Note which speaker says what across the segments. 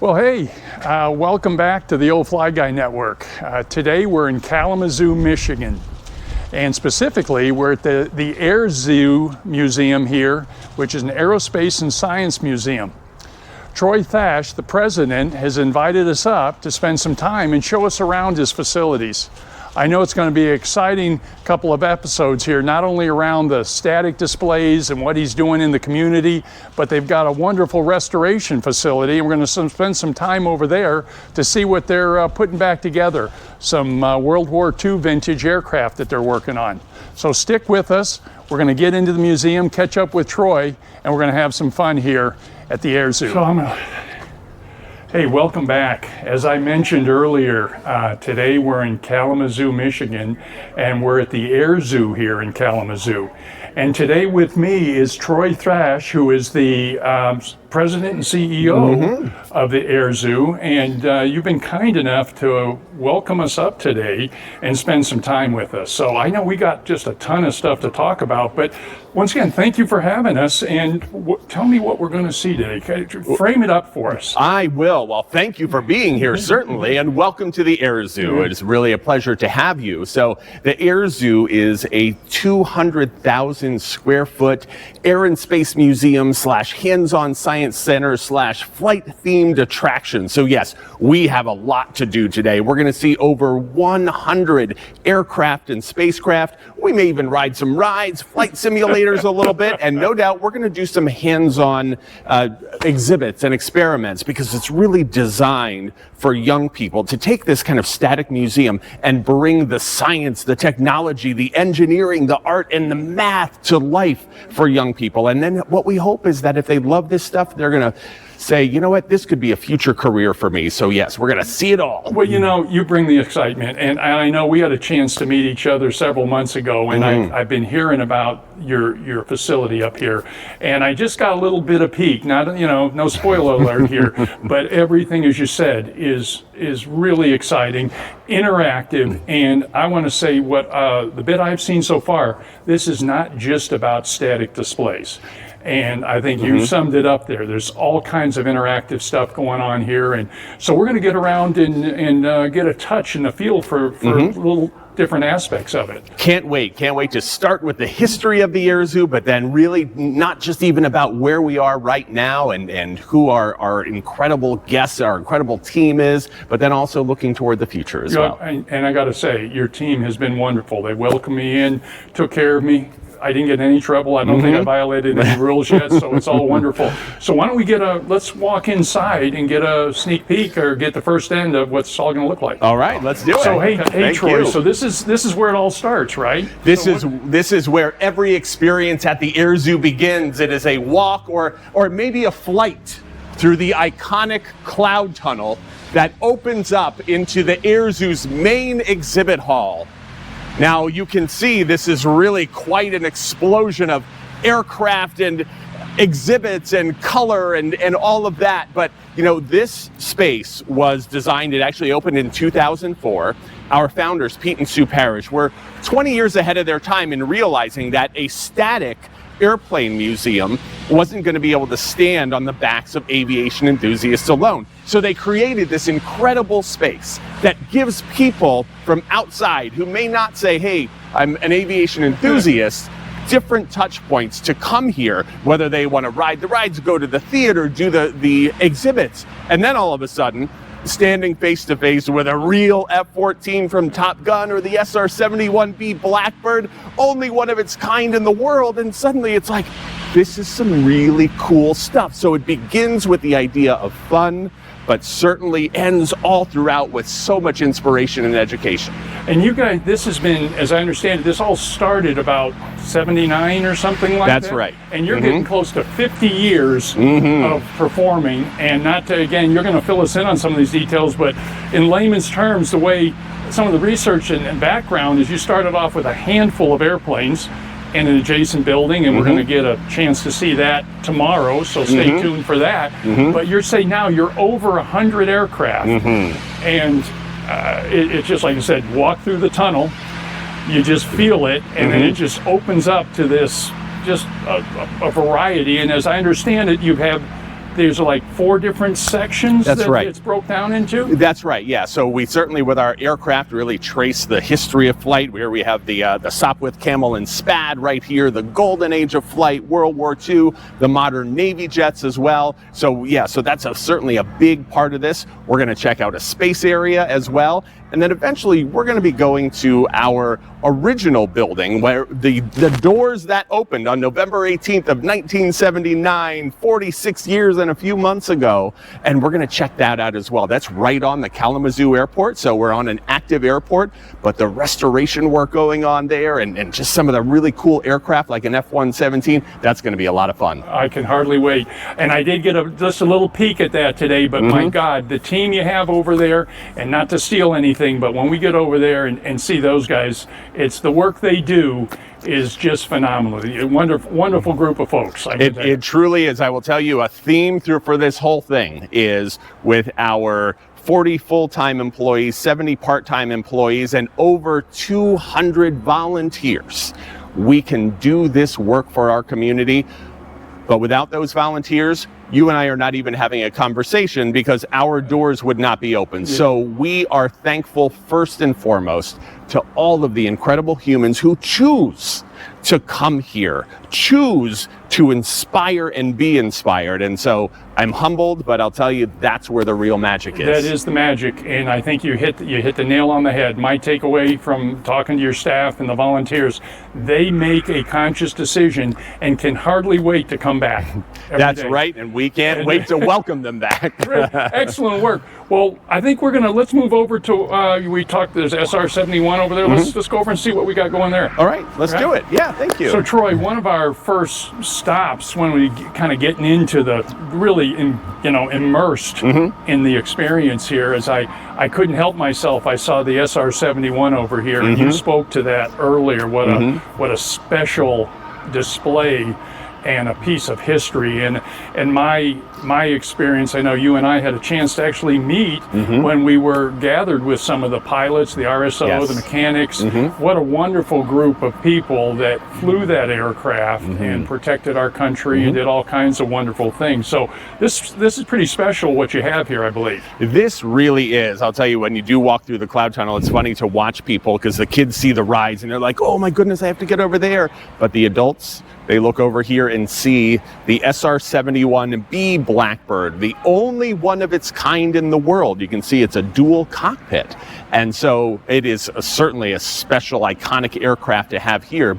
Speaker 1: Well, hey, welcome back to the Old Fly Guy Network. Today we're in Kalamazoo, Michigan. And specifically, we're at the Air Zoo Museum here, which is an aerospace and science museum. Troy Thrash, the president, has invited us up to spend some time and show us around his facilities. I know it's going to be an exciting couple of episodes here, not only around the static displays and what he's doing in the community, but they've got a wonderful restoration facility, and we're going to spend some time over there to see what they're putting back together, some World War II vintage aircraft that they're working on. So stick with us. We're going to get into the museum, catch up with Troy, and we're going to have some fun here at the Air Zoo. Hey, welcome back. As I mentioned earlier, today we're in Kalamazoo, Michigan, and we're at the Air Zoo here in Kalamazoo. And today with me is Troy Thrash, who is the president and CEO of the Air Zoo, and you've been kind enough to welcome us up today and spend some time with us. So I know we got just a ton of stuff to talk about, but once again, thank you for having us, and tell me what we're going to see today. Frame it up for us.
Speaker 2: I will. Well, thank you for being here, certainly, and welcome to the Air Zoo. It is really a pleasure to have you. So the Air Zoo is a 200,000 square foot air and space museum / hands-on science center / flight themed attraction. So yes, we have a lot to do today. We're going to see over 100 aircraft and spacecraft. We may even ride some rides, flight simulators a little bit, and no doubt we're going to do some hands-on exhibits and experiments, because it's really designed for young people to take this kind of static museum and bring the science, the technology, the engineering, the art, and the math to life for young people. And then what we hope is that if they love this stuff, they're going to say, you know what, this could be a future career for me. So yes, we're going to see it all.
Speaker 1: Well, you know, you bring the excitement, and I know we had a chance to meet each other several months ago, and I've been hearing about your facility up here, and I just got a little bit of peek. Not, you know, no spoiler alert here, but everything, as you said, is really exciting, interactive, and I want to say what the bit I've seen so far, this is not just about static displays. And I think you summed it up there. There's all kinds of interactive stuff going on here. And so we're going to get around and get a touch and a feel for little different aspects of it.
Speaker 2: Can't wait to start with the history of the Air Zoo, but then really not just even about where we are right now and who our incredible guests, our incredible team is, but then also looking toward the future as well.
Speaker 1: And I got to say, your team has been wonderful. They welcomed me in, took care of me. I didn't get in any trouble. I don't think I violated any rules yet, so it's all wonderful. So why don't we let's walk inside and get a sneak peek, or get the first end of what's all going to look like.
Speaker 2: All right, let's do it.
Speaker 1: So hey Troy, so this is where it all starts, right?
Speaker 2: This is where every experience at the Air Zoo begins. It is a walk or maybe a flight through the iconic cloud tunnel that opens up into the Air Zoo's main exhibit hall. Now you can see this is really quite an explosion of aircraft and exhibits and color and all of that. But you know, this space was designed, it actually opened in 2004. Our founders, Pete and Sue Parrish, were 20 years ahead of their time in realizing that a static airplane museum wasn't going to be able to stand on the backs of aviation enthusiasts alone. So they created this incredible space that gives people from outside who may not say, hey, I'm an aviation enthusiast, different touch points to come here, whether they want to ride the rides, go to the theater, do the exhibits, and then all of a sudden, standing face to face with a real F-14 from Top Gun or the SR-71B Blackbird, only one of its kind in the world, and suddenly it's like, this is some really cool stuff. So it begins with the idea of fun, but certainly ends all throughout with so much inspiration and education.
Speaker 1: And you guys, this has been, as I understand it, this all started about 79 or something like that?
Speaker 2: That's right.
Speaker 1: And you're getting close to 50 years of performing, and not to, again, you're going to fill us in on some of these details, but in layman's terms, the way some of the research and background is you started off with a handful of airplanes in an adjacent building, and we're going to get a chance to see that tomorrow, so stay tuned for that. But you're saying now you're over 100 aircraft, and it's just like you said, walk through the tunnel, you just feel it, and then it just opens up to this, just a variety. And as I understand it, you have there's like 4 different sections
Speaker 2: That's
Speaker 1: that
Speaker 2: right.
Speaker 1: it's broke down into?
Speaker 2: That's right, yeah. So we certainly, with our aircraft, really trace the history of flight, where we have the Sopwith Camel and Spad right here, the golden age of flight, World War II, the modern Navy jets as well. So yeah, so that's certainly a big part of this. We're going to check out a space area as well. And then eventually we're going to be going to our original building, where the doors that opened on November 18th of 1979, 46 years and a few months ago. And we're going to check that out as well. That's right on the Kalamazoo airport. So we're on an active airport, but the restoration work going on there, and just some of the really cool aircraft like an F-117, that's going to be a lot of fun.
Speaker 1: I can hardly wait. And I did get just a little peek at that today, but my God, the team you have over there, and not to steal anything, but when we get over there and see those guys, it's the work they do is just phenomenal. A wonderful group of folks.
Speaker 2: It truly is. I will tell you, a theme for this whole thing is with our 40 full-time employees, 70 part-time employees, and over 200 volunteers. We can do this work for our community, but without those volunteers, you and I are not even having a conversation, because our doors would not be open. Yeah. So we are thankful first and foremost to all of the incredible humans who choose to come here, choose to inspire and be inspired. And so I'm humbled, but I'll tell you, that's where the real magic is.
Speaker 1: That is the magic, and I think you hit the nail on the head. My takeaway from talking to your staff and the volunteers, they make a conscious decision and can hardly wait to come back.
Speaker 2: That's day. Right, and we can't wait to welcome them back.
Speaker 1: Excellent work. Well, I think let's move over to, we talked, there's SR-71 over there. Let's go over and see what we got going there.
Speaker 2: All right, let's do it. Yeah, thank you.
Speaker 1: So Troy, one of our first stops when we kind of getting into the really immersed in the experience here, is I couldn't help myself. I saw the SR-71 over here, and you spoke to that earlier. What a special display and a piece of history. And my experience, I know you and I had a chance to actually meet when we were gathered with some of the pilots, the RSO, the mechanics. What a wonderful group of people that flew that aircraft and protected our country and did all kinds of wonderful things. So this is pretty special what you have here, I believe.
Speaker 2: This really is. I'll tell you, when you do walk through the cloud tunnel, it's funny to watch people, because the kids see the rides and they're like, oh my goodness, I have to get over there. But the adults, they look over here and see the SR-71B Blackbird, the only one of its kind in the world. You can see it's a dual cockpit. And so it is certainly a special, iconic aircraft to have here.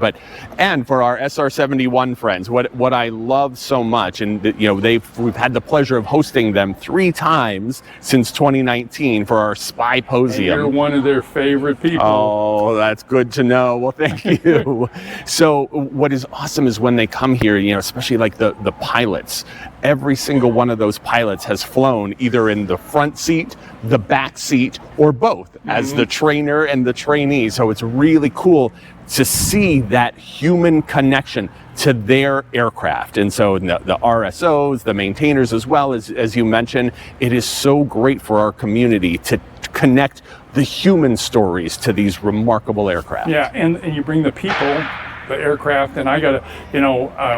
Speaker 2: And for our SR-71 friends, what I love so much, and we've had the pleasure of hosting them 3 times since 2019 for our Spy Posium.
Speaker 1: And you're one of their favorite people.
Speaker 2: Oh, that's good to know. Well, thank you. So what is awesome is when they come here, especially like the pilots, every single one of those pilots has flown either in the front seat, the back seat, or both as the trainer and the trainee. So it's really cool to see that human connection to their aircraft. And so the RSOs, the maintainers, as well as you mentioned, it is so great for our community to connect the human stories to these remarkable aircraft.
Speaker 1: Yeah, and you bring the people, the aircraft, and I got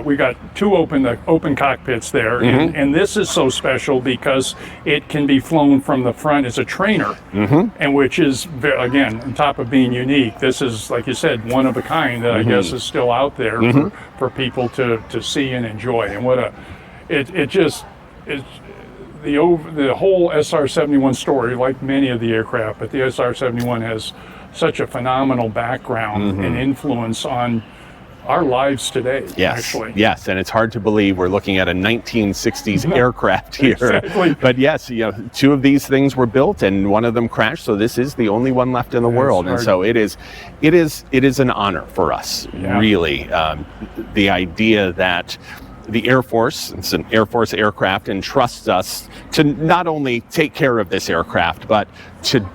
Speaker 1: we got 2 open cockpits there, and this is so special because it can be flown from the front as a trainer, and which is, again, on top of being unique, this is, like you said, one of a kind that I guess is still out there for people to see and enjoy. And the whole SR-71 story, like many of the aircraft, but the SR-71 has such a phenomenal background and influence on our lives today.
Speaker 2: Yes,
Speaker 1: actually.
Speaker 2: Yes, and it's hard to believe we're looking at a 1960s aircraft here.
Speaker 1: Exactly.
Speaker 2: But yes, 2 of these things were built and one of them crashed, so this is the only one left in the world. And so it is an honor for us, really. The idea that the Air Force, it's an Air Force aircraft, entrusts us to not only take care of this aircraft, but to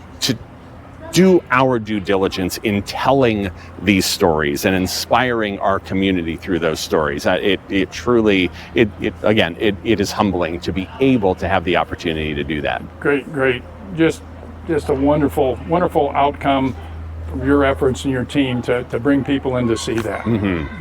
Speaker 2: do our due diligence in telling these stories and inspiring our community through those stories. It truly is humbling to be able to have the opportunity to do that.
Speaker 1: Great. Just a wonderful outcome your efforts and your team to bring people in to see that.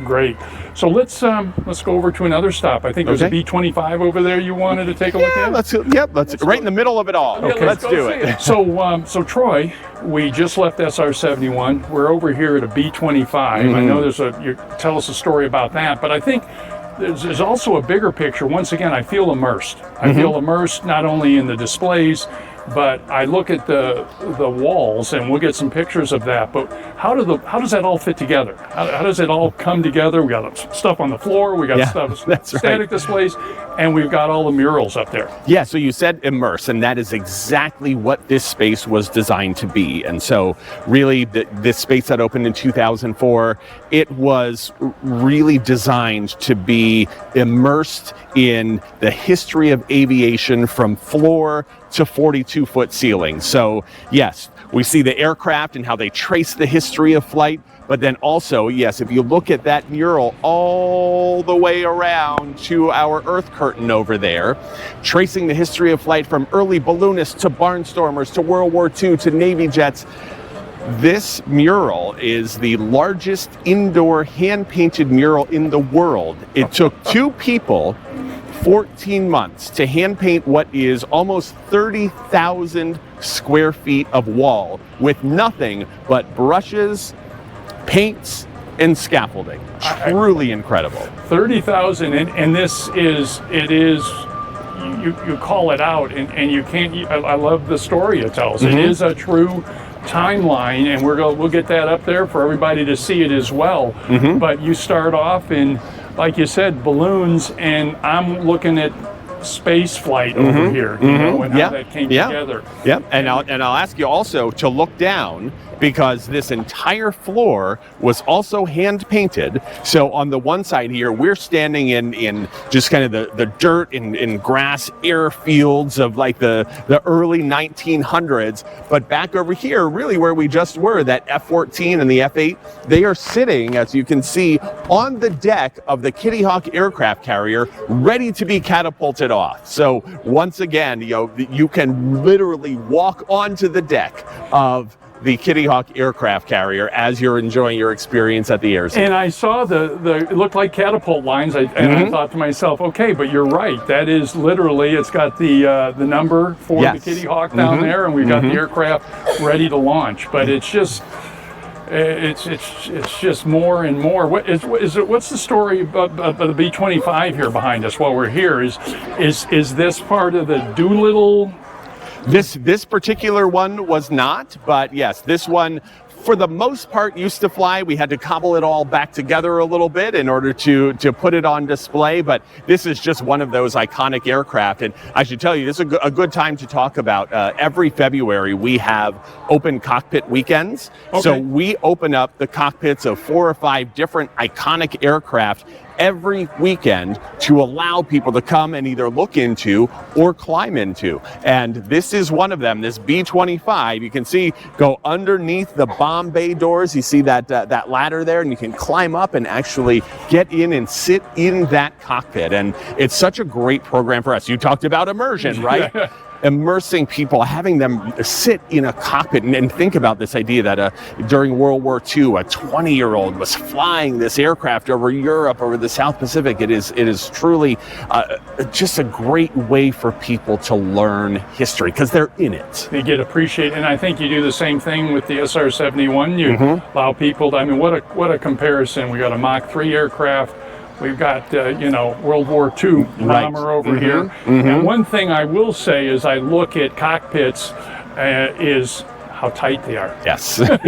Speaker 1: Great. So let's go over to another stop. I think there's a B-25 over there you wanted to take a look at.
Speaker 2: Let's right in the middle of it all.
Speaker 1: Okay,
Speaker 2: let's do it.
Speaker 1: So Troy, we just left SR-71. We're over here at a B-25. I know you tell us a story about that, but I think there's also a bigger picture. Once again, I feel immersed. I feel immersed not only in the displays, but I look at the walls, and we'll get some pictures of that. But how does that all fit together? How does it all come together? We got stuff on the floor, we got static displays, and we've got all the murals up there.
Speaker 2: Yeah, so you said immerse, and that is exactly what this space was designed to be. And so really this space that opened in 2004, it was really designed to be immersed in the history of aviation from floor to 42-foot ceiling. So yes, we see the aircraft and how they trace the history of flight, but then also, yes, if you look at that mural all the way around to our Earth curtain over there, tracing the history of flight from early balloonists to barnstormers to World War II to Navy jets, this mural is the largest indoor hand-painted mural in the world. It took 2 people 14 months to hand paint what is almost 30,000 square feet of wall with nothing but brushes, paints, and scaffolding. Truly incredible.
Speaker 1: 30,000, and this is, you call it out, and you can't, I love the story it tells. It is a true timeline, and we'll get that up there for everybody to see it as well. But you start off in, like you said, balloons, and I'm looking at space flight over here, you know, and how that came together.
Speaker 2: Yep, and I'll ask you also to look down, because this entire floor was also hand painted. So on the one side here, we're standing in just kind of the dirt and grass airfields of like the early 1900s. But back over here, really where we just were, that F-14 and the F-8, they are sitting, as you can see, on the deck of the Kitty Hawk aircraft carrier, ready to be catapulted off. So once again, you can literally walk onto the deck of the Kitty Hawk aircraft carrier as you're enjoying your experience at the airspace.
Speaker 1: And I saw it looked like catapult lines, and I thought to myself, okay, but you're right. That is literally, it's got the number for the Kitty Hawk down there, and we've got the aircraft ready to launch. But it's just, it's just more and more. What's the story of the B-25 here behind us while we're here? Is this part of the Doolittle?
Speaker 2: This particular one was not, but yes, this one, for the most part, used to fly. We had to cobble it all back together a little bit in order to put it on display, but this is just one of those iconic aircraft. And I should tell you, this is a good time to talk about. Every February, we have open cockpit weekends. Okay. So we open up the cockpits of 4 or 5 different iconic aircraft every weekend to allow people to come and either look into or climb into. And this is one of them, this B-25. You can see, go underneath the bomb bay doors. You see that ladder there, and you can climb up and actually get in and sit in that cockpit. And it's such a great program for us. You talked about immersion, right? Immersing people, having them sit in a cockpit and think about this idea that during World War II, a 20-year-old was flying this aircraft over Europe, over the South Pacific. It is truly just a great way for people to learn history because they're in it.
Speaker 1: They get appreciated, and I think you do the same thing with the SR-71. You allow people to, I mean, what a comparison. We got a Mach 3 aircraft. We've got, World War II bomber over here. And one thing I will say as I look at cockpits is how tight they are.
Speaker 2: Yes.
Speaker 1: There's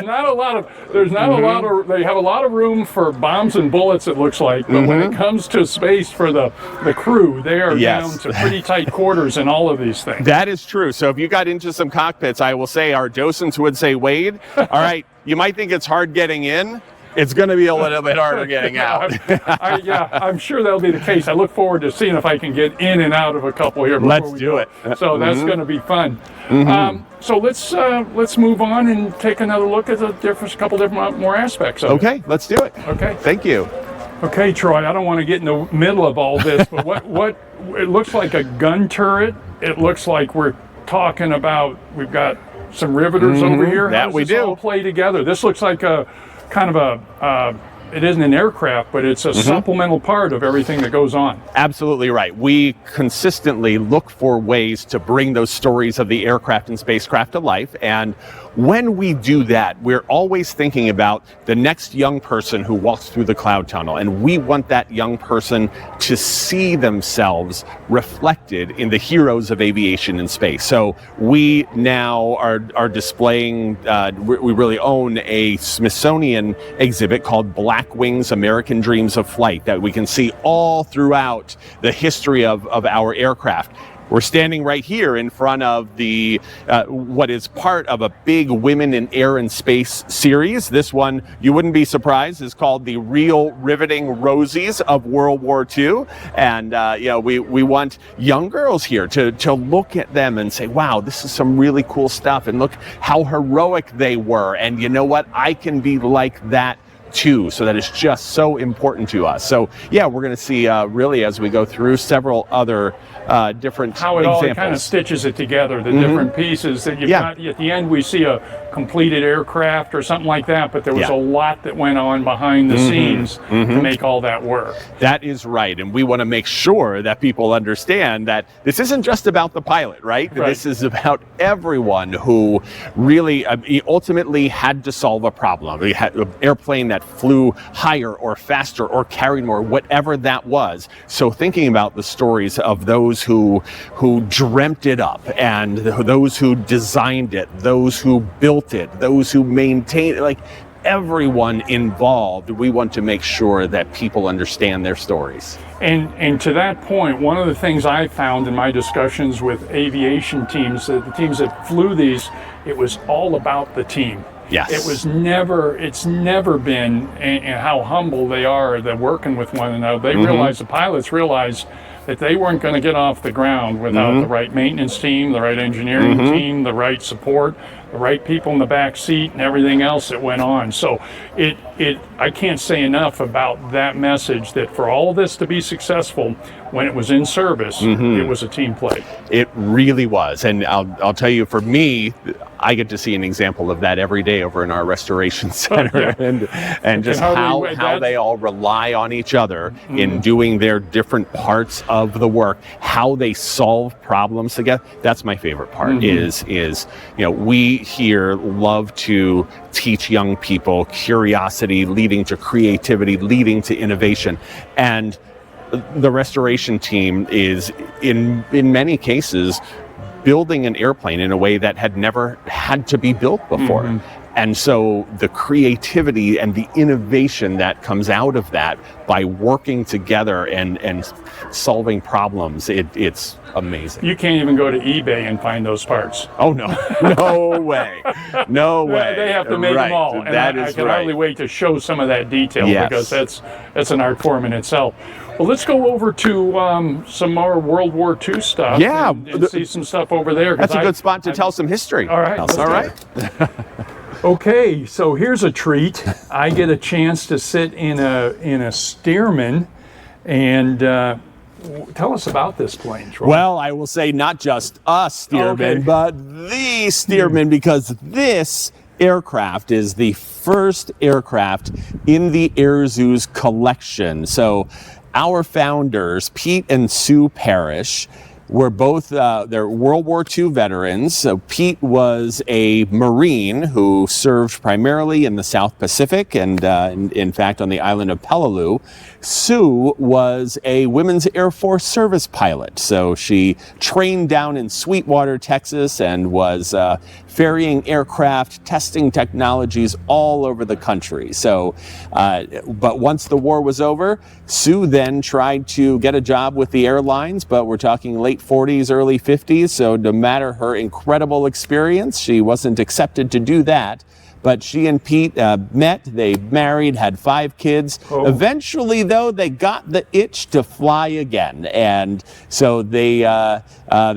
Speaker 1: not a lot of, they have a lot of room for bombs and bullets, it looks like, but when it comes to space for the crew, they are down to pretty tight quarters in all of these things.
Speaker 2: That is true. So if you got into some cockpits, I will say our docents would say, Wade, all right, you might think it's hard getting in. It's going to be a little bit harder getting out.
Speaker 1: I'm sure that'll be the case. I look forward to seeing if I can get in and out of a couple here.
Speaker 2: Let's do it.
Speaker 1: So that's going to be fun. So let's move on and take another look at a couple different more aspects of it.
Speaker 2: Okay, let's do it.
Speaker 1: Okay.
Speaker 2: Thank you.
Speaker 1: Okay, Troy, I don't want to get in the middle of all this, but what it looks like a gun turret. It looks like we're talking about, we've got some riveters over here.
Speaker 2: That
Speaker 1: How does
Speaker 2: we
Speaker 1: this
Speaker 2: do.
Speaker 1: all play together? This looks like a kind of a it isn't an aircraft, but it's a supplemental part of everything that goes on.
Speaker 2: Absolutely right. We consistently look for ways to bring those stories of the aircraft and spacecraft to life. And when we do that, we're always thinking about the next young person who walks through the cloud tunnel. And we want that young person to see themselves reflected in the heroes of aviation and space. So we now are displaying, we really own a Smithsonian exhibit called Black Wings, American Dreams of Flight that we can see all throughout the history of our aircraft. We're standing right here in front of the what is part of a big Women in Air and Space series. This one, you wouldn't be surprised, is called the Real Riveting Rosies of World War II. And we want young girls here to look at them and say, wow, this is some really cool stuff. And look how heroic they were. And you know what? I can be like that too. So that is just so important to us. So yeah, we're going to see really as we go through several other different
Speaker 1: how it
Speaker 2: examples.
Speaker 1: all kind of stitches it together, the different pieces that you've got. At the end we see a completed aircraft or something like that, but there was a lot that went on behind the scenes to make all that work.
Speaker 2: That is right, and we want to make sure that people understand that this isn't just about the pilot, right? This is about everyone who really ultimately had to solve a problem. We had an airplane that flew higher or faster or carried more, whatever that was. So thinking about the stories of those who dreamt it up, and those who designed it, those who built it, those who maintained it, like everyone involved, we want to make sure that people understand their stories.
Speaker 1: And to that point, one of the things I found in my discussions with aviation teams, the teams that flew these, it was all about the team.
Speaker 2: Yes.
Speaker 1: It's never been, and how humble they are, they're working with one another. They realized, the pilots realized that they weren't going to get off the ground without the right maintenance team, the right engineering team, the right support, the right people in the back seat, and everything else that went on. So I can't say enough about that message, that for all of this to be successful, when it was in service, it was a team play.
Speaker 2: It really was. And I'll tell you, for me, I get to see an example of that every day over in our restoration center, and just how they all rely on each other in doing their different parts of the work, how they solve problems together. That's my favorite part. Is we here love to teach young people curiosity leading to creativity, leading to innovation. And the restoration team is in many cases building an airplane in a way that had never had to be built before. And so the creativity and the innovation that comes out of that by working together and solving problems, it's amazing.
Speaker 1: You can't even go to eBay and find those parts.
Speaker 2: Oh, no. No way. No way.
Speaker 1: They have to make them all. And I can hardly wait to show some of that detail, because that's an art form in itself. Well, let's go over to some more World War II stuff.
Speaker 2: Yeah.
Speaker 1: And see some stuff over there.
Speaker 2: That's a good spot to tell some history.
Speaker 1: All right.
Speaker 2: All right.
Speaker 1: Okay, so here's a treat. I get a chance to sit in a Stearman, and tell us about this plane, Troy.
Speaker 2: Well, I will say not just a Stearman, but the Stearman, because this aircraft is the first aircraft in the Air Zoo's collection. So our founders, Pete and Sue Parrish, were both they're World War II veterans. So Pete was a Marine who served primarily in the South Pacific and in fact on the island of Peleliu. Sue was a Women's Air Force Service pilot. So she trained down in Sweetwater, Texas, and was ferrying aircraft, testing technologies all over the country. So, but once the war was over, Sue then tried to get a job with the airlines, but we're talking late 40s, early 50s. So no matter her incredible experience, she wasn't accepted to do that. But she and Pete met, they married, had 5 kids. Eventually, though, they got the itch to fly again. And so they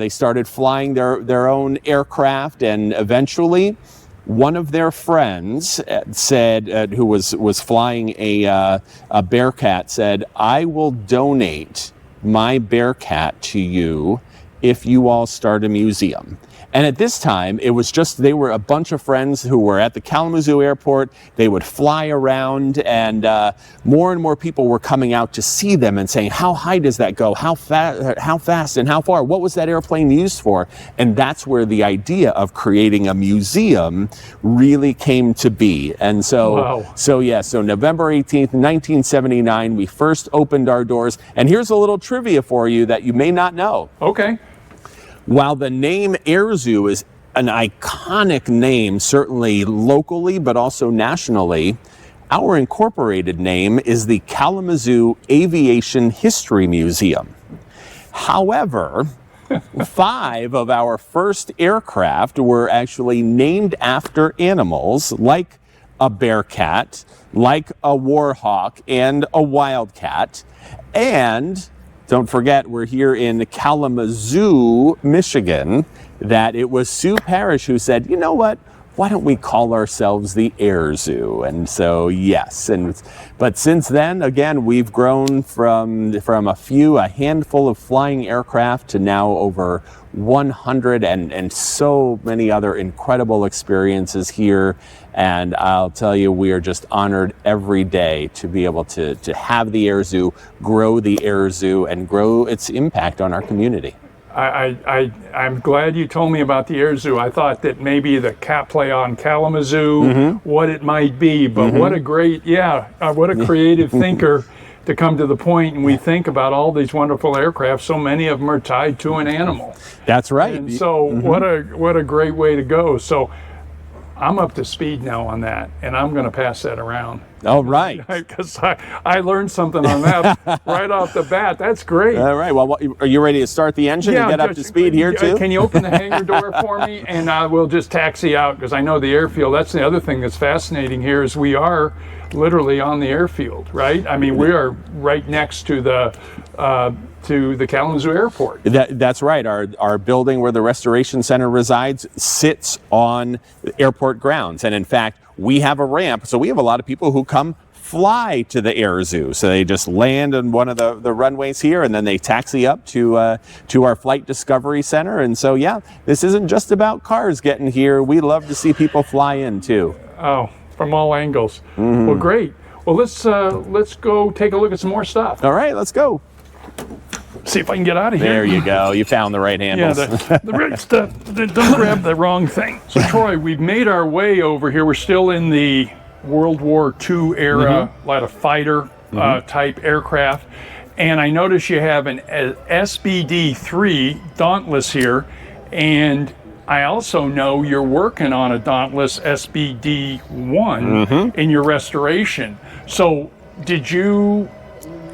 Speaker 2: started flying their own aircraft, and eventually one of their friends said, who was flying a Bearcat, said, "I will donate my Bearcat to you if you all start a museum." And at this time, it was just, they were a bunch of friends who were at the Kalamazoo airport. They would fly around, and more and more people were coming out to see them and saying, how high does that go? How fast and how far? What was that airplane used for? And that's where the idea of creating a museum really came to be. And so,
Speaker 1: wow.
Speaker 2: so November 18th, 1979, we first opened our doors. And here's a little trivia for you that you may not know.
Speaker 1: Okay.
Speaker 2: While the name Air Zoo is an iconic name, certainly locally, but also nationally, our incorporated name is the Kalamazoo Aviation History Museum. However, 5 of our first aircraft were actually named after animals like a bearcat, like a warhawk, and a wildcat. And don't forget, we're here in Kalamazoo, Michigan, that it was Sue Parrish who said, you know what? Why don't we call ourselves the Air Zoo? And so, yes. But since then, again, we've grown from a handful of flying aircraft to now over 100 and so many other incredible experiences here. And I'll tell you, we are just honored every day to be able to have the Air Zoo, grow the Air Zoo, and grow its impact on our community.
Speaker 1: I'm glad you told me about the Air Zoo. I thought that maybe the cat play on Kalamazoo, what it might be, but what a great, what a creative thinker to come to the point, and we think about all these wonderful aircraft. So many of them are tied to an animal.
Speaker 2: That's right.
Speaker 1: And so what a great way to go. So I'm up to speed now on that, and I'm going to pass that around.
Speaker 2: All right.
Speaker 1: Because I learned something on that right off the bat. That's great.
Speaker 2: All right. Well, are you ready to start the engine and get up to speed here too?
Speaker 1: Can you open the hangar door for me? And I will just taxi out, because I know the airfield. That's the other thing that's fascinating here is we are literally on the airfield, right? I mean, we are right next to the Kalamazoo Airport.
Speaker 2: That's right. Our building where the Restoration Center resides sits on airport grounds. And in fact, we have a ramp. So we have a lot of people who come fly to the Air Zoo. So they just land on one of the runways here, and then they taxi up to our Flight Discovery Center. And so, yeah, this isn't just about cars getting here. We love to see people fly in too.
Speaker 1: Oh, from all angles. Well, great. Well, let's go take a look at some more stuff.
Speaker 2: All right, let's go.
Speaker 1: See if I can get out of here.
Speaker 2: There you go. You found the right handles.
Speaker 1: Yeah, the right stuff. Don't grab the wrong thing. So, Troy, we've made our way over here. We're still in the World War II era, a lot of fighter type aircraft. And I notice you have an SBD-3 Dauntless here. And I also know you're working on a Dauntless SBD-1 in your restoration. So did you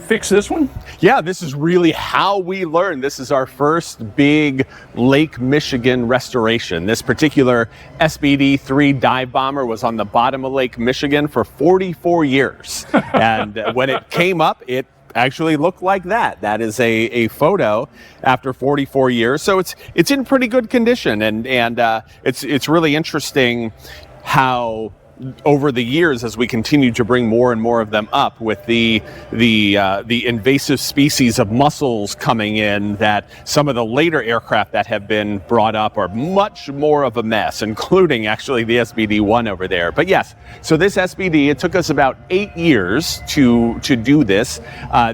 Speaker 1: fix this one?
Speaker 2: Yeah, this is really how we learned. This is our first big Lake Michigan restoration. This particular SBD-3 dive bomber was on the bottom of Lake Michigan for 44 years. And when it came up, it actually looked like that. That is a photo after 44 years. So it's in pretty good condition. And it's really interesting how over the years, as we continue to bring more and more of them up with the invasive species of mussels coming in, that some of the later aircraft that have been brought up are much more of a mess, including actually the SBD-1 over there. But yes, so this SBD, it took us about 8 years to do this.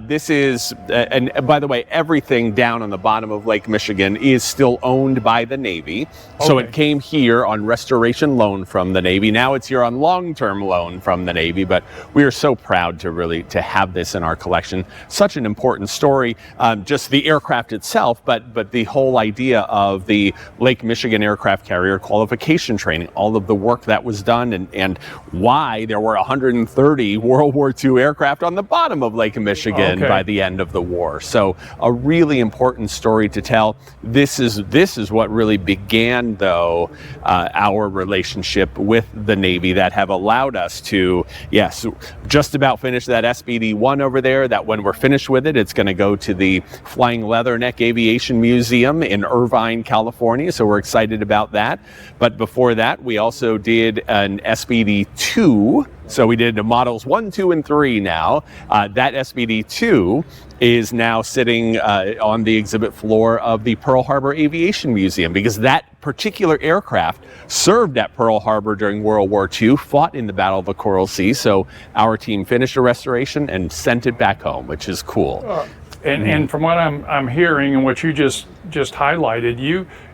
Speaker 2: This is, and by the way, everything down on the bottom of Lake Michigan is still owned by the Navy. Okay. So it came here on restoration loan from the Navy. Now it's here on long-term loan from the Navy, but we are so proud to have this in our collection. Such an important story, just the aircraft itself, but the whole idea of the Lake Michigan aircraft carrier qualification training, all of the work that was done, and why there were 130 World War II aircraft on the bottom of Lake Michigan by the end of the war. So a really important story to tell. This is what really began, though, our relationship with the Navy, that have allowed us to, yes, just about finish that SBD-1 over there, that when we're finished with it, it's going to go to the Flying Leatherneck Aviation Museum in Irvine, California. So we're excited about that. But before that, we also did an SBD-2. So we did the models 1, 2, and 3 now. That SBD-2 is now sitting on the exhibit floor of the Pearl Harbor Aviation Museum, because that particular aircraft served at Pearl Harbor during World War II, fought in the Battle of the Coral Sea. So our team finished a restoration and sent it back home, which is cool.
Speaker 1: And from what I'm hearing and what you just highlighted,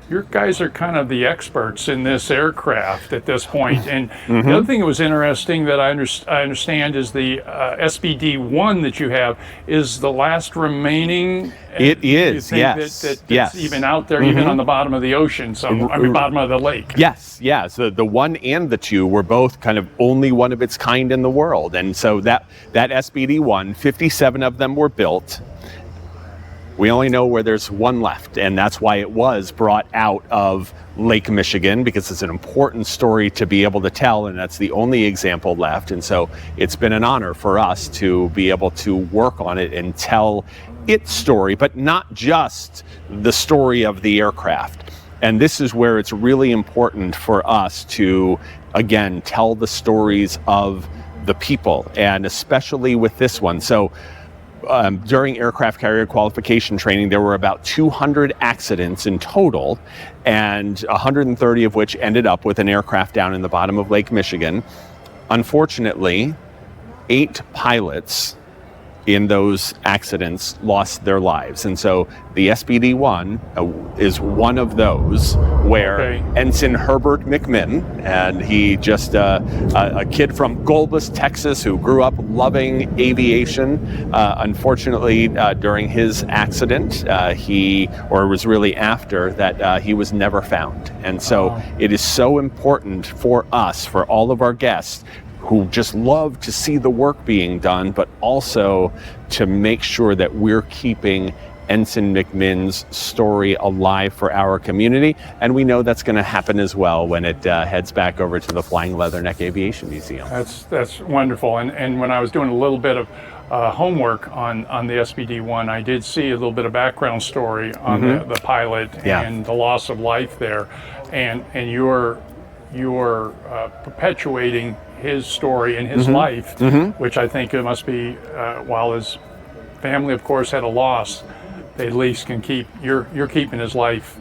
Speaker 1: your guys are kind of the experts in this aircraft at this point. And the other thing that was interesting that I understand is the SBD-1 that you have is the last remaining.
Speaker 2: It is,
Speaker 1: yes. That's even out there, even on the bottom of the ocean, bottom of the lake.
Speaker 2: Yes, yeah. So the 1 and the 2 were both kind of only one of its kind in the world. And so that SBD-1, 57 of them were built. We only know where there's 1 left, and that's why it was brought out of Lake Michigan, because it's an important story to be able to tell, and that's the only example left. And so it's been an honor for us to be able to work on it and tell its story, but not just the story of the aircraft. And this is where it's really important for us to, again, tell the stories of the people, and especially with this one. So during aircraft carrier qualification training, there were about 200 accidents in total, and 130 of which ended up with an aircraft down in the bottom of Lake Michigan. Unfortunately, 8 pilots in those accidents lost their lives. And so the SBD-1 is one of those where Ensign Herbert McMinn, and he just a kid from Goldbus, Texas, who grew up loving aviation. Unfortunately, during his accident, he was never found. And so it is so important for us, for all of our guests, who just love to see the work being done, but also to make sure that we're keeping Ensign McMinn's story alive for our community. And we know that's going to happen as well when it heads back over to the Flying Leatherneck Aviation Museum.
Speaker 1: That's wonderful. And when I was doing a little bit of homework on the SBD-1, I did see a little bit of background story on the pilot and the loss of life there. And you're perpetuating his story and his life, which I think it must be, while his family, of course, had a loss, they at least can you're keeping his life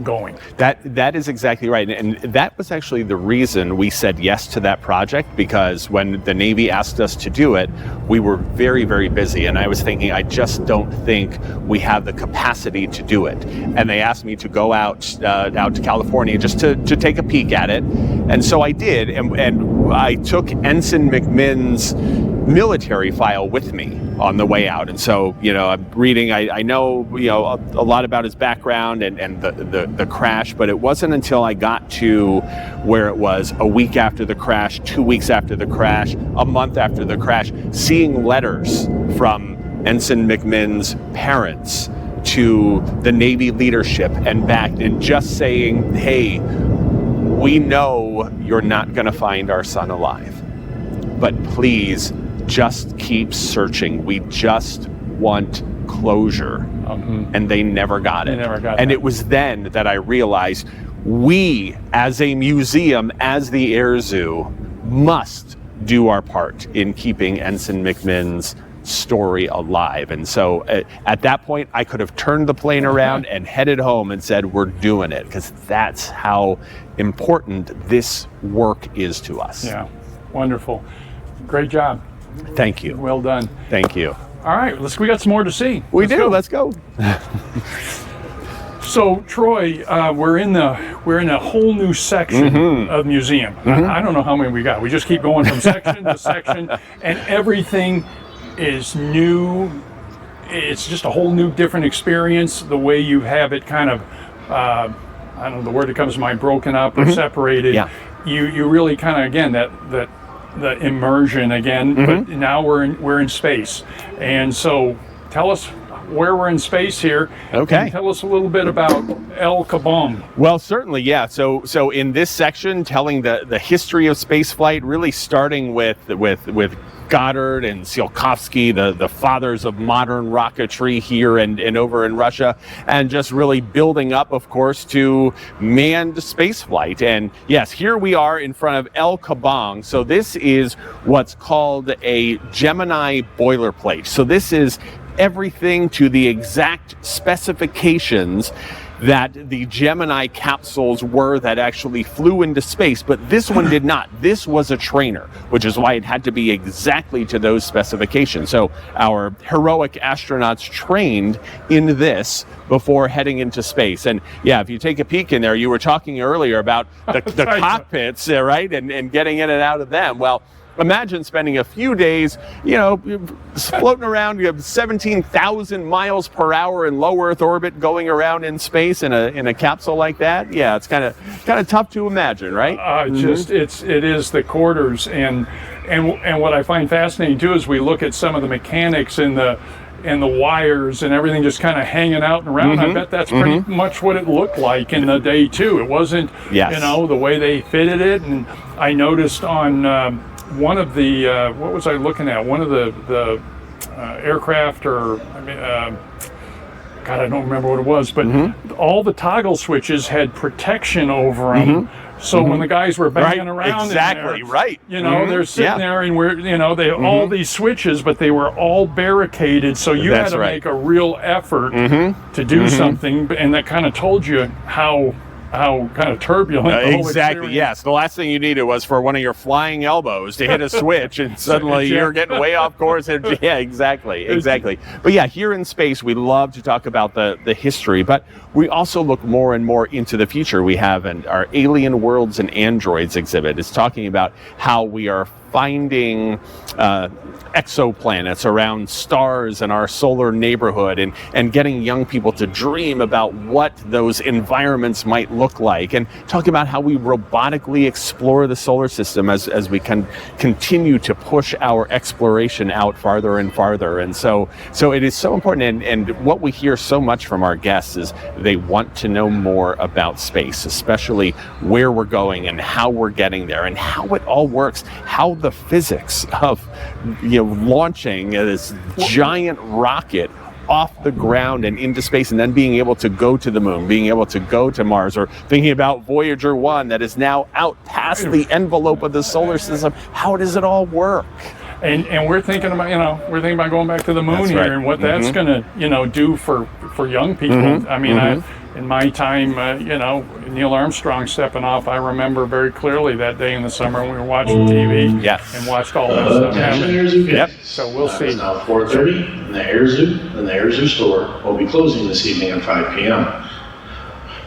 Speaker 1: going.
Speaker 2: That is exactly right. And that was actually the reason we said yes to that project, because when the Navy asked us to do it, we were very, very busy. And I was thinking, I just don't think we have the capacity to do it. And they asked me to go out to California just to take a peek at it. And so I did. And I took Ensign McMinn's military file with me on the way out. And so, I'm reading, I know, a lot about his background and the crash, but it wasn't until I got to where it was a week after the crash, 2 weeks after the crash, a month after the crash, seeing letters from Ensign McMinn's parents to the Navy leadership and back, and just saying, hey, we know you're not going to find our son alive, but please just keep searching. We just want closure. And they never got it. And it was then that I realized we, as a museum, as the Air Zoo, must do our part in keeping Ensign McMinn's story alive. And so at that point, I could have turned the plane around and headed home and said, we're doing it, because that's how important this work is to us.
Speaker 1: Yeah, wonderful. Great job.
Speaker 2: Thank you.
Speaker 1: Well done.
Speaker 2: Thank you.
Speaker 1: All right, we got some more to see.
Speaker 2: Let's go.
Speaker 1: So Troy, we're in a whole new section of museum. I don't know how many we got. We just keep going from section to section, and everything is new. It's just a whole new, different experience. The way you have it kind of, I don't know the word that comes to mind, broken up or separated. Yeah. You really kind of, again, the immersion again, but now we're in space. And so tell us where we're in space here.
Speaker 2: Okay.
Speaker 1: And tell us a little bit about El Kabong.
Speaker 2: Well, certainly, yeah. So in this section, telling the history of spaceflight, really starting with Goddard and Tsiolkovsky, the fathers of modern rocketry here and over in Russia, and just really building up, of course, to manned spaceflight. And yes, here we are in front of El Kabong. So this is what's called a Gemini boilerplate. So this is everything to the exact specifications that the Gemini capsules were that actually flew into space, but this one did not. This was a trainer, which is why it had to be exactly to those specifications. So our heroic astronauts trained in this before heading into space. And yeah, if you take a peek in there, you were talking earlier about the cockpits, right? And getting in and out of them. Well, imagine spending a few days, floating around. You have 17,000 miles per hour in low Earth orbit, going around in space in a capsule like that. Yeah, it's kind of tough to imagine, right?
Speaker 1: It is the quarters, and what I find fascinating too is we look at some of the mechanics and the wires and everything just kind of hanging out and around. I bet that's pretty much what it looked like in the day too. It wasn't, the way they fitted it. And I noticed on one of the what was I looking at? One of the aircraft, or God, I don't remember what it was, but all the toggle switches had protection over them. So when the guys were banging around,
Speaker 2: exactly,
Speaker 1: in there, they're sitting there, and they all these switches, but they were all barricaded. So you had to make a real effort to do something, and that kind of told you how kind of turbulent the whole
Speaker 2: exactly
Speaker 1: experience.
Speaker 2: Yes, the last thing you needed was for one of your flying elbows to hit a switch and suddenly you're getting way off course. Yeah, exactly. But yeah, here in space we love to talk about the history, but we also look more and more into the future. We have our Alien Worlds and Androids exhibit. It's talking about how we are finding exoplanets around stars in our solar neighborhood, and getting young people to dream about what those environments might look like, and talking about how we robotically explore the solar system as we can continue to push our exploration out farther and farther. And so it is so important, and what we hear so much from our guests is they want to know more about space, especially where we're going and how we're getting there and how it all works, how the physics of launching this giant rocket off the ground and into space, and then being able to go to the moon, being able to go to Mars, or thinking about Voyager 1 that is now out past the envelope of the solar system. How does it all work?
Speaker 1: And we're thinking about going back to the moon here, and what that's going to do for young people. I mean, in my time, Neil Armstrong stepping off, I remember very clearly that day in the summer when we were watching TV and watched all that stuff happen. So we'll see.
Speaker 3: It's now 4:30, and the Air Zoo and the Air Zoo store will be closing this evening at 5 p.m.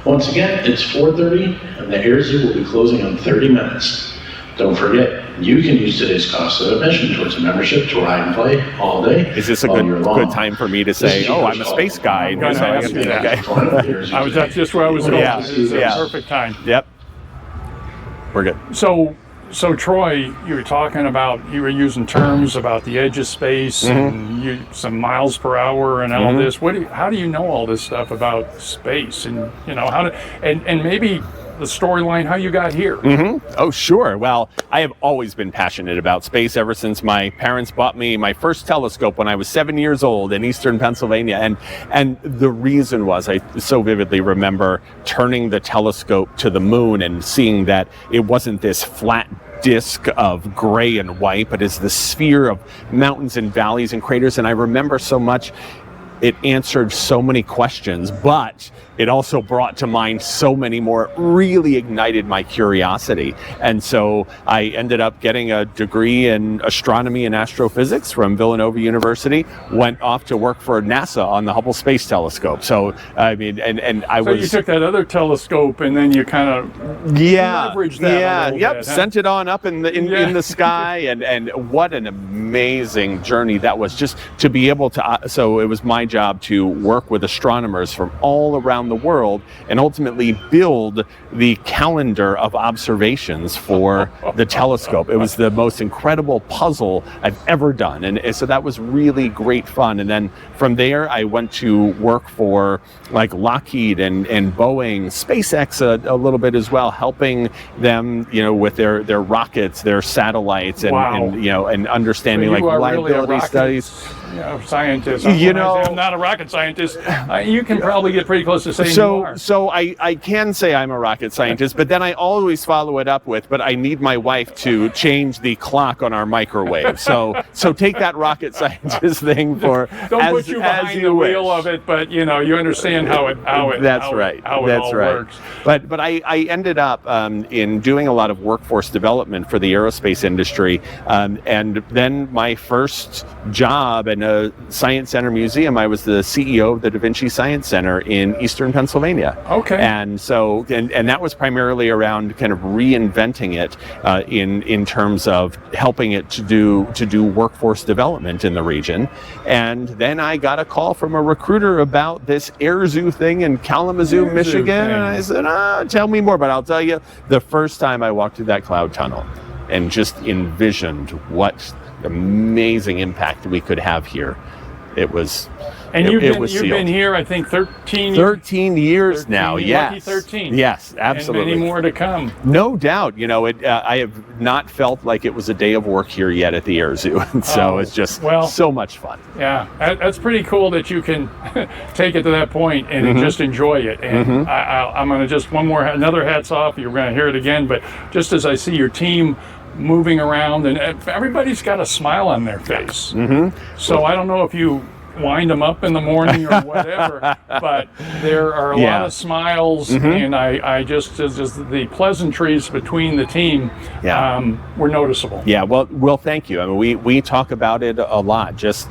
Speaker 3: Once again, it's 4:30, and the Air Zoo will be closing in 30 minutes. Don't forget, you can use today's cost of admission towards a membership to ride and play all day.
Speaker 2: Is this a good time for me to say, I'm a space guy?
Speaker 1: That's just where I was going. This is a perfect time.
Speaker 2: Yep. We're good.
Speaker 1: So Troy, you were talking about, you were using terms about the edge of space and some miles per hour and all this. How do you know all this stuff about space, and and maybe the storyline, how you got here?
Speaker 2: Oh, sure. Well, I have always been passionate about space ever since my parents bought me my first telescope when I was 7 years old in eastern Pennsylvania. And the reason was, I so vividly remember turning the telescope to the moon and seeing that it wasn't this flat disk of gray and white, but it's the sphere of mountains and valleys and craters. And I remember so much, it answered so many questions, but it also brought to mind so many more. It really ignited my curiosity. And so I ended up getting a degree in astronomy and astrophysics from Villanova University, went off to work for NASA on the Hubble Space Telescope. So, I mean, So
Speaker 1: you took that other telescope and then you kind of leveraged that a little bit,
Speaker 2: sent it on up in the sky, and what an amazing journey that was, just to be able to, so it was my job to work with astronomers from all around the world and ultimately build the calendar of observations for the telescope. It was the most incredible puzzle I've ever done, and so that was really great fun. And then from there I went to work for like Lockheed and Boeing, SpaceX a little bit as well, helping them with their rockets, their satellites, and understanding like reliability studies.
Speaker 1: scientist.
Speaker 2: You know,
Speaker 1: I'm not a rocket scientist. You can probably get pretty close to saying you are.
Speaker 2: So I can say I'm a rocket scientist, but then I always follow it up with, but I need my wife to change the clock on our microwave. So take that rocket scientist thing for
Speaker 1: Don't
Speaker 2: as,
Speaker 1: put you
Speaker 2: as
Speaker 1: behind
Speaker 2: you
Speaker 1: the
Speaker 2: wish.
Speaker 1: wheel of it, but you understand how it
Speaker 2: That's
Speaker 1: how
Speaker 2: right.
Speaker 1: It, how
Speaker 2: That's
Speaker 1: it all
Speaker 2: right.
Speaker 1: works.
Speaker 2: But I ended up in doing a lot of workforce development for the aerospace industry, and then my first job in a science center museum, I was the CEO of the Da Vinci Science Center in Eastern Pennsylvania.
Speaker 1: Okay.
Speaker 2: And so and that was primarily around kind of reinventing it in terms of helping it to do workforce development in the region. And then I got a call from a recruiter about this Air Zoo thing in Kalamazoo, Michigan. And I said, tell me more. But I'll tell you, the first time I walked through that cloud tunnel and just envisioned what amazing impact we could have here, it was.
Speaker 1: And you've
Speaker 2: sealed.
Speaker 1: been here, I think, 13
Speaker 2: years now. Yes.
Speaker 1: Lucky 13.
Speaker 2: Yes, absolutely.
Speaker 1: And many more to come.
Speaker 2: No doubt. I have not felt like it was a day of work here yet at the Air Zoo. And so it's just so much fun.
Speaker 1: Yeah, that's pretty cool that you can take it to that point and just enjoy it. And I'm going to just another hats off. You're going to hear it again. But just as I see your team moving around, and everybody's got a smile on their face. So I don't know if you wind them up in the morning or whatever, but there are a lot of smiles, and I just the pleasantries between the team were noticeable.
Speaker 2: Yeah, well, thank you. I mean, we talk about it a lot. Just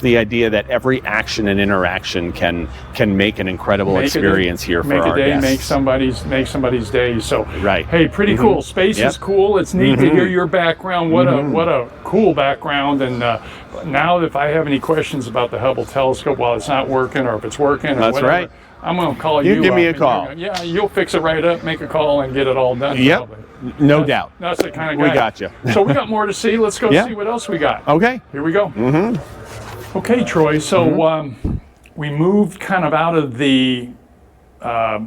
Speaker 2: the idea that every action and interaction can make an incredible experience here for our guests.
Speaker 1: Make somebody's day. So
Speaker 2: right.
Speaker 1: Hey, pretty cool. Space is cool. It's neat to hear your background. What a cool background. And now, if I have any questions about the Hubble telescope while it's not working, or if it's working, or
Speaker 2: that's
Speaker 1: whatever,
Speaker 2: right.
Speaker 1: I'm going to call you.
Speaker 2: You give me a call.
Speaker 1: You'll fix it right up, make a call, and get it all done.
Speaker 2: Yep.
Speaker 1: Probably.
Speaker 2: No doubt.
Speaker 1: That's the kind of guy.
Speaker 2: We got you.
Speaker 1: So we got more to see. Let's go see what else we got.
Speaker 2: Okay.
Speaker 1: Here we go. Okay, Troy. So we moved kind of out of the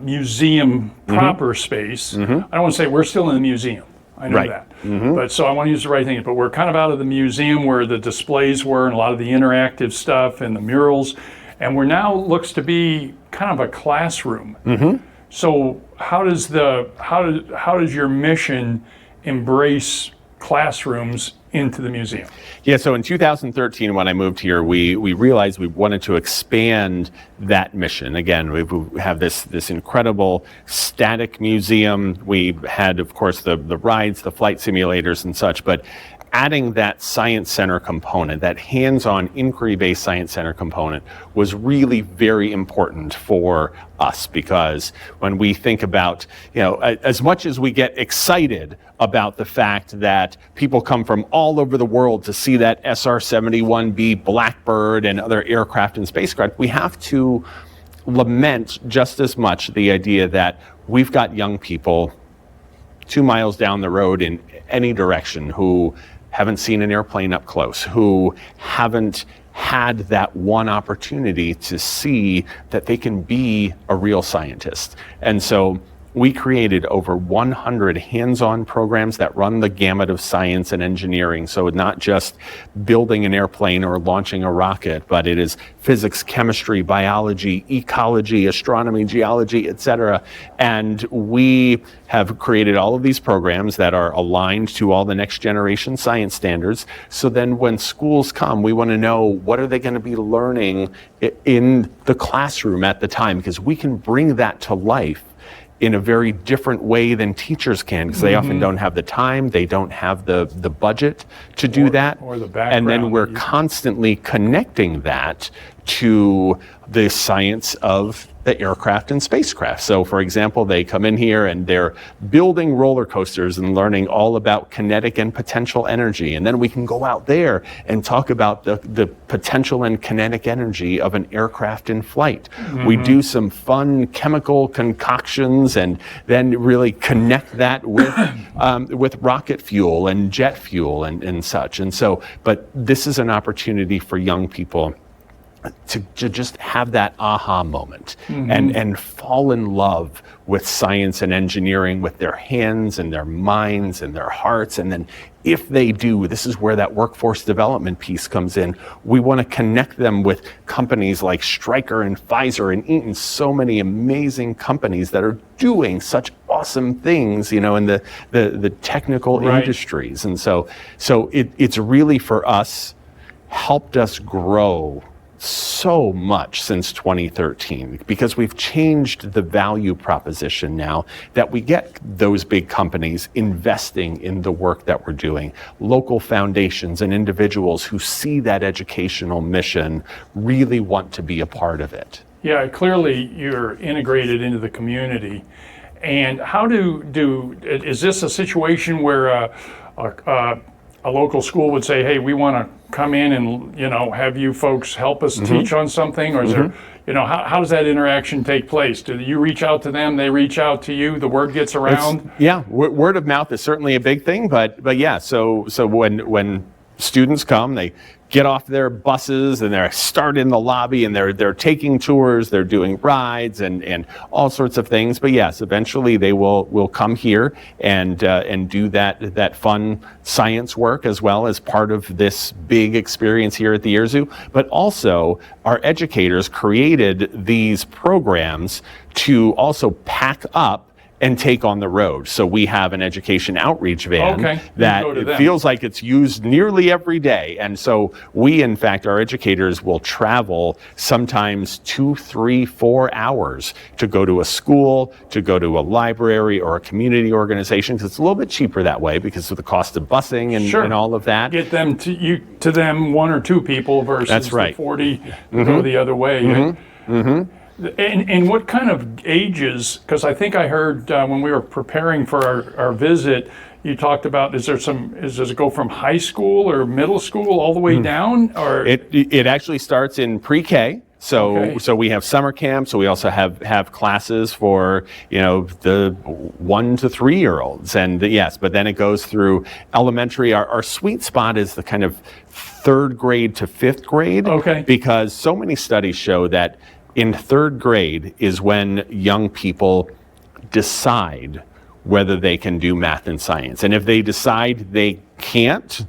Speaker 1: museum proper space. I don't want to say we're still in the museum. I know that. But so I want to use the right thing. But we're kind of out of the museum where the displays were and a lot of the interactive stuff and the murals. And we're now looks to be kind of a classroom. So how does your mission embrace classrooms into the museum?
Speaker 2: Yeah, so in 2013, when I moved here, we realized we wanted to expand that mission. Again, we have this incredible static museum. We had, of course, the rides, the flight simulators and such, but adding that science center component, that hands-on inquiry-based science center component, was really very important for us, because when we think about, as much as we get excited about the fact that people come from all over the world to see that SR-71B Blackbird and other aircraft and spacecraft, we have to lament just as much the idea that we've got young people 2 miles down the road in any direction who haven't seen an airplane up close, who haven't had that one opportunity to see that they can be a real scientist. And so we created over 100 hands-on programs that run the gamut of science and engineering. So not just building an airplane or launching a rocket, but it is physics, chemistry, biology, ecology, astronomy, geology, etc. And we have created all of these programs that are aligned to all the next generation science standards. So then when schools come, we want to know, what are they going to be learning in the classroom at the time? Because we can bring that to life in a very different way than teachers can, because they often don't have the time, they don't have the budget to do that.
Speaker 1: Or the background.
Speaker 2: And then we're constantly connecting that to the science of the aircraft and spacecraft. So for example, they come in here and they're building roller coasters and learning all about kinetic and potential energy. And then we can go out there and talk about the potential and kinetic energy of an aircraft in flight. We do some fun chemical concoctions and then really connect that with rocket fuel and jet fuel and such. And so, but this is an opportunity for young people to just have that aha moment and fall in love with science and engineering with their hands and their minds and their hearts. And then if they do, this is where that workforce development piece comes in. We want to connect them with companies like Stryker and Pfizer and Eaton, so many amazing companies that are doing such awesome things, in the technical industries. And so it's really, for us, helped us grow so much since 2013, because we've changed the value proposition now that we get those big companies investing in the work that we're doing. Local foundations and individuals who see that educational mission really want to be a part of it.
Speaker 1: Yeah, clearly you're integrated into the community. And how is this a situation where a local school would say, hey, we want to come in and, have you folks help us teach on something? Or is there, how does that interaction take place? Do you reach out to them, they reach out to you, the word gets around?
Speaker 2: Word of mouth is certainly a big thing, but yeah, so when students come, they get off their buses and they start in the lobby and they're taking tours, they're doing rides and all sorts of things. But yes, eventually they will come here and do that fun science work as well as part of this big experience here at the Air Zoo. But also our educators created these programs to also pack up and take on the road. So we have an education outreach van that it feels like it's used nearly every day. And so we, in fact, our educators will travel sometimes 2, 3, 4 hours to go to a school, to go to a library or a community organization, because it's a little bit cheaper that way because of the cost of busing and all of that.
Speaker 1: Get them to them 1 or 2 people versus the 40 go the other way. And what kind of ages, because I think I heard when we were preparing for our visit, you talked about, does it go from high school or middle school all the way down? Or
Speaker 2: It actually starts in pre-K. So we have summer camp. So we also have classes for, the 1 to 3-year-olds. And yes, but then it goes through elementary. Our sweet spot is the kind of 3rd grade to 5th grade. Because so many studies show that in 3rd grade is when young people decide whether they can do math and science. And if they decide they can't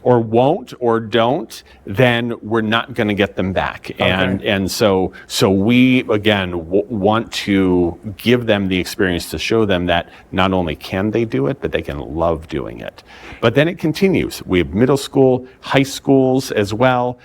Speaker 2: or won't or don't, then we're not going to get them back. And so we, again, want to give them the experience to show them that not only can they do it, but they can love doing it. But then it continues. We have middle school, high schools as well.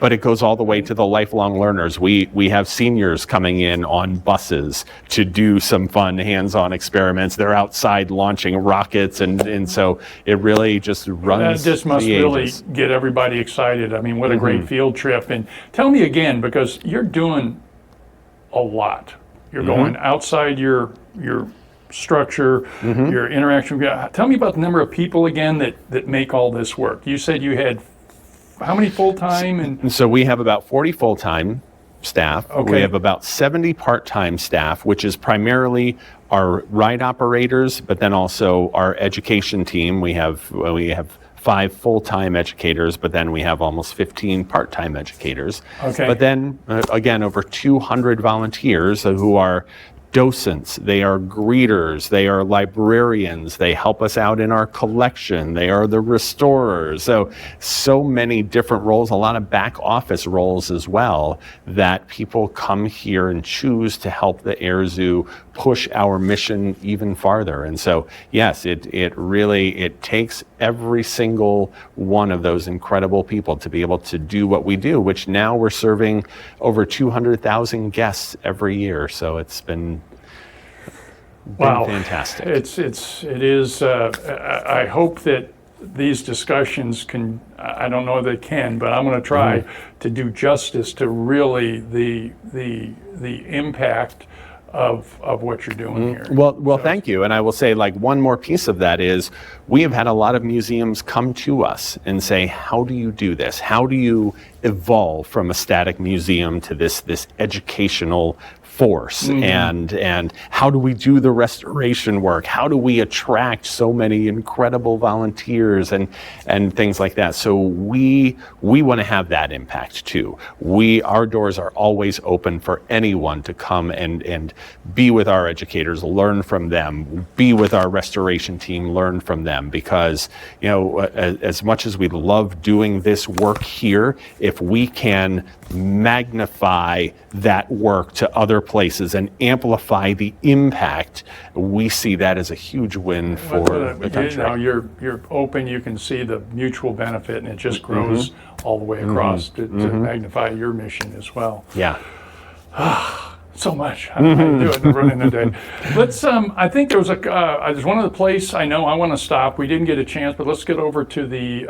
Speaker 2: But it goes all the way to the lifelong learners. We have seniors coming in on buses to do some fun hands-on experiments. They're outside launching rockets, and so it really just runs.
Speaker 1: That just must really get everybody excited. I mean, what a great field trip. And tell me again, because you're doing a lot. You're going outside your structure, your interaction. Tell me about the number of people again that make all this work. You said you had how many full-time?
Speaker 2: And so we have about 40 full-time staff. We have about 70 part-time staff, which is primarily our ride operators, but then also our education team. We have 5 full-time educators, but then we have almost 15 part-time educators. But then again, over 200 volunteers who are docents, they are greeters, they are librarians, they help us out in our collection, they are the restorers. So many different roles, a lot of back office roles as well, that people come here and choose to help the Air Zoo push our mission even farther. And so, yes, it really takes every single one of those incredible people to be able to do what we do, which now we're serving over 200,000 guests every year. So it's been fantastic.
Speaker 1: It is. I hope that these discussions can. I don't know if they can, but I'm going to try to do justice to really the impact of what you're doing here.
Speaker 2: Well, thank you. And I will say, one more piece of that is we have had a lot of museums come to us and say, how do you do this? How do you evolve from a static museum to this educational force, and how do we do the restoration work? How do we attract so many incredible volunteers and things like that? So we want to have that impact too. Our doors are always open for anyone to come and be with our educators, learn from them, be with our restoration team, learn from them, because as much as we love doing this work here, if we can magnify that work to other places and amplify the impact, we see that as a huge win for the country.
Speaker 1: You're open, you can see the mutual benefit, and it just grows all the way across to magnify your mission as well.
Speaker 2: Yeah.
Speaker 1: So much. I do it in a day. Let's. I think there's one other place I know I want to stop. We didn't get a chance, but let's get over to the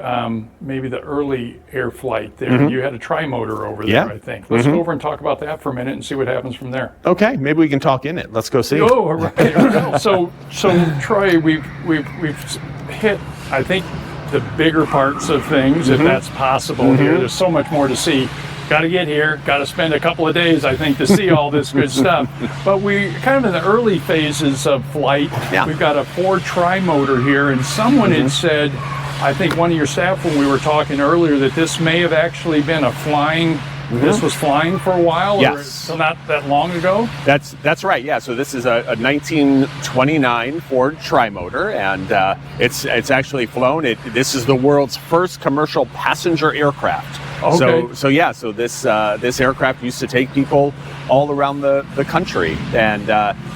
Speaker 1: maybe the early air flight there. You had a tri-motor over there, I think. Let's go over and talk about that for a minute and see what happens from there.
Speaker 2: Okay, maybe we can talk in it. Let's go see.
Speaker 1: Oh, all right. Here we go. So Troy, we've hit, I think, the bigger parts of things, if that's possible here. There's so much more to see. Got to get here, got to spend a couple of days, I think, to see all this good stuff. But we kind of in the early phases of flight. We've got a Ford tri-motor here, and someone had said, I think one of your staff when we were talking earlier, that this may have actually been a flying, this was flying for a while, or so not that long ago?
Speaker 2: That's right, yeah. So this is a 1929 Ford tri-motor, and it's actually flown. This is the world's first commercial passenger aircraft.
Speaker 1: Okay.
Speaker 2: So this aircraft used to take people all around the country, and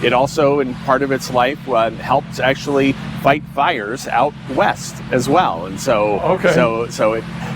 Speaker 2: it also, in part of its life, helped actually fight fires out west as well. And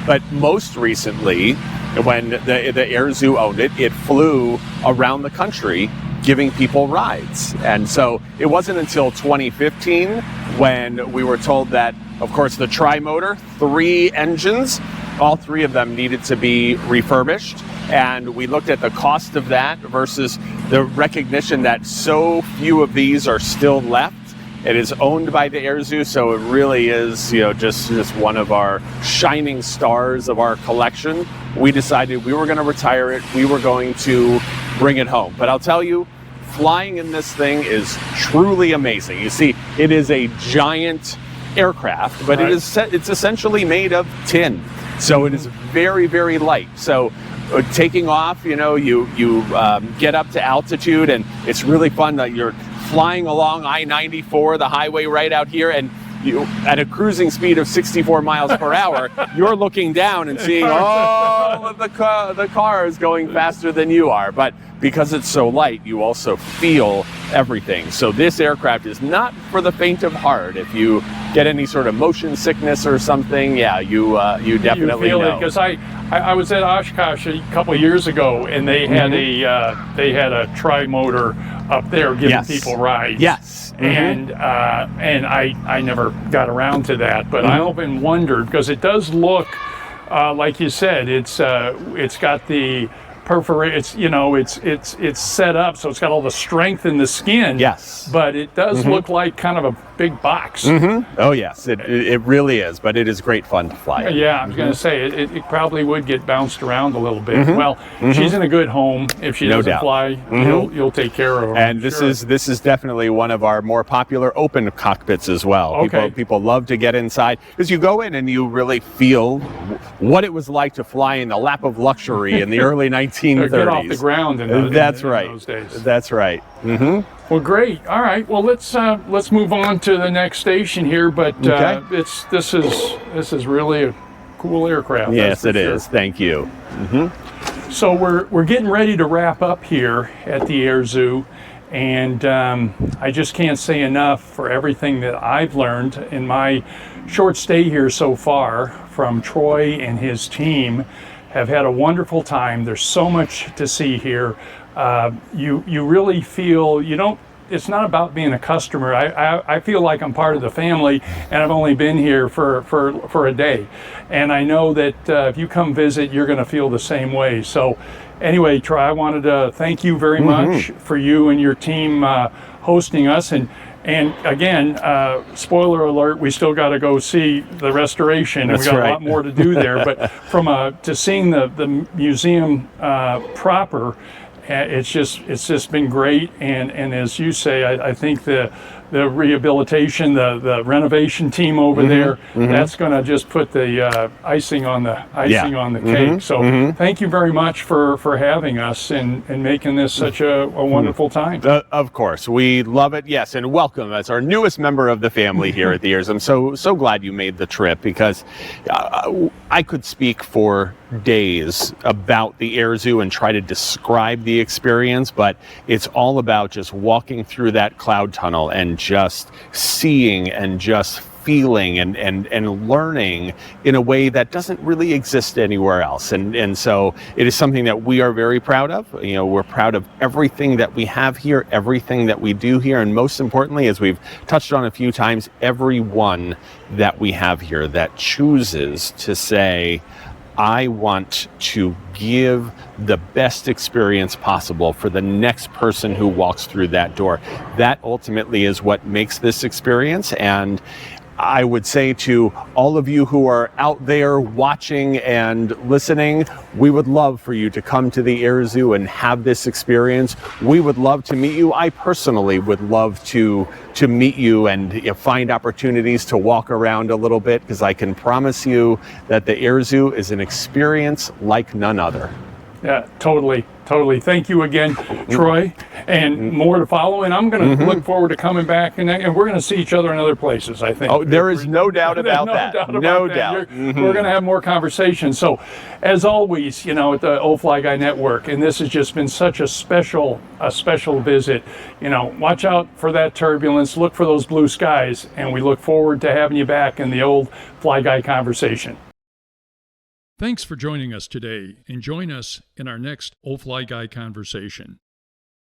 Speaker 2: but most recently, when the Air Zoo owned it, it flew around the country giving people rides. And so it wasn't until 2015 when we were told that, of course, the tri-motor, 3 engines, all 3 of them needed to be refurbished. And we looked at the cost of that versus the recognition that so few of these are still left. It is owned by the Air Zoo, so it really is, just one of our shining stars of our collection. We decided we were going to retire it. We were going to bring it home. But I'll tell you, flying in this thing is truly amazing. You see, it is a giant aircraft, but it's essentially made of tin. So it is very, very light. So taking off, you get up to altitude, and it's really fun that you're flying along I-94, the highway right out here, and you, at a cruising speed of 64 miles per hour, you're looking down and seeing all of the cars going faster than you are. But because it's so light, you also feel everything. So this aircraft is not for the faint of heart. If you get any sort of motion sickness or something, you definitely
Speaker 1: feel
Speaker 2: know.
Speaker 1: it, because I was at Oshkosh a couple of years ago, and they had a tri-motor up there giving people rides.
Speaker 2: Yes.
Speaker 1: And I never got around to that, but I often wondered, because it does look like you said, it's got the it's set up so it's got all the strength in the skin.
Speaker 2: Yes.
Speaker 1: But it does look like kind of a big box.
Speaker 2: Oh yes, it really is, but it is great fun to fly.
Speaker 1: Yeah, I was going to say it probably would get bounced around a little bit. Well, she's in a good home. If she doesn't fly, you'll take care of her.
Speaker 2: And this is definitely one of our more popular open cockpits as well.
Speaker 1: Okay.
Speaker 2: People love to get inside, because you go in and you really feel what it was like to fly in the lap of luxury in the early 1930s.
Speaker 1: Get off the ground in those days.
Speaker 2: That's right.
Speaker 1: Well, great. All right. Well, let's move on to the next station here. But this is really a cool aircraft.
Speaker 2: Yes, it is. Thank you.
Speaker 1: So we're getting ready to wrap up here at the Air Zoo, and I just can't say enough for everything that I've learned in my short stay here so far from Troy and his team. Have had a wonderful time. There's so much to see here. You really feel it's not about being a customer. I feel like I'm part of the family, and I've only been here for a day. And I know that if you come visit, you're going to feel the same way. So anyway, Troy, I wanted to thank you very much for you and your team hosting us. And again, spoiler alert, we still got to go see the restoration, and we got a lot more to do there. But to seeing the museum proper, it's just been great. And as you say, I think the rehabilitation, the renovation team over there, that's going to just put the icing on the cake. So thank you very much for having us and making this such a wonderful time.
Speaker 2: Of course, we love it. Yes, and welcome as our newest member of the family here at the Airs. I'm so glad you made the trip, because I could speak for days about the Air Zoo and try to describe the experience, but it's all about just walking through that cloud tunnel and just seeing and just feeling and learning in a way that doesn't really exist anywhere else. And so it is something that we are very proud of. You know, we're proud of everything that we have here, everything that we do here, and most importantly, as we've touched on a few times, everyone that we have here that chooses to say, I want to give the best experience possible for the next person who walks through that door. That ultimately is what makes this experience. And I would say to all of you who are out there watching and listening, we would love for you to come to the Air Zoo and have this experience. We would love to meet you. I personally would love to meet you and find opportunities to walk around a little bit, because I can promise you that the Air Zoo is an experience like none other.
Speaker 1: Yeah, totally. Thank you again, Troy, and more to follow. And I'm going to look forward to coming back, and we're going to see each other in other places, I think.
Speaker 2: Oh, there is no doubt about that. No doubt.
Speaker 1: We're going to have more conversations. So, as always, you know, at the Old Fly Guy Network, and this has just been such a special visit. You know, watch out for that turbulence. Look for those blue skies, and we look forward to having you back in the Old Fly Guy conversation. Thanks for joining us today, and join us in our next Old Fly Guy conversation.